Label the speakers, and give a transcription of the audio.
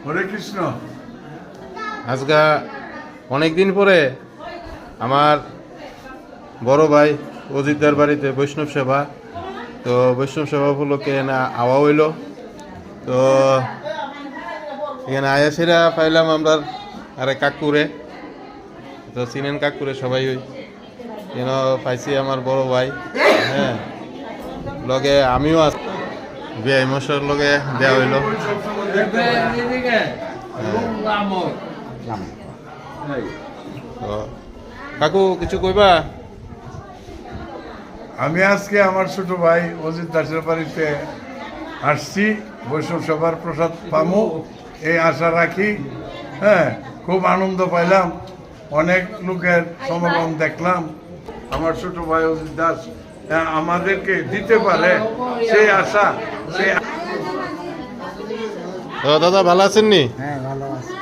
Speaker 1: হরে কৃষ্ণ।
Speaker 2: আজকে অনেকদিন পরে আমার বড় ভাই অজিতদার বাড়িতে বৈষ্ণব সেবা, তো বৈষ্ণব সেবা উপলক্ষে না আওয়া হইল। তো এখানে আয়াসিরা পাইলাম আমরা আরে কাকুরে, তো চিনেন কাকুরে সবাই ওই কেন পাইছি আমার বড় ভাই। হ্যাঁ, লগে আমিও বিআই মশার লগে দেওয়া হইল। তো কাকু কিছু কইবা?
Speaker 1: আমি আজকে আমার ছোট ভাই অজিত দাসের বাড়িতে আসছি, বৈষ্ণব সভার প্রসাদ পামু এই আশা রাখি। হ্যাঁ, খুব আনন্দ পাইলাম, অনেক লোকের সমাগম দেখলাম। আমার ছোট ভাই অজিত দাস আমাদেরকে দিতে পারে সেই আশা, সেই
Speaker 2: তো দাদা ভালো আছেন নি?
Speaker 3: হ্যাঁ, ভালো আছে।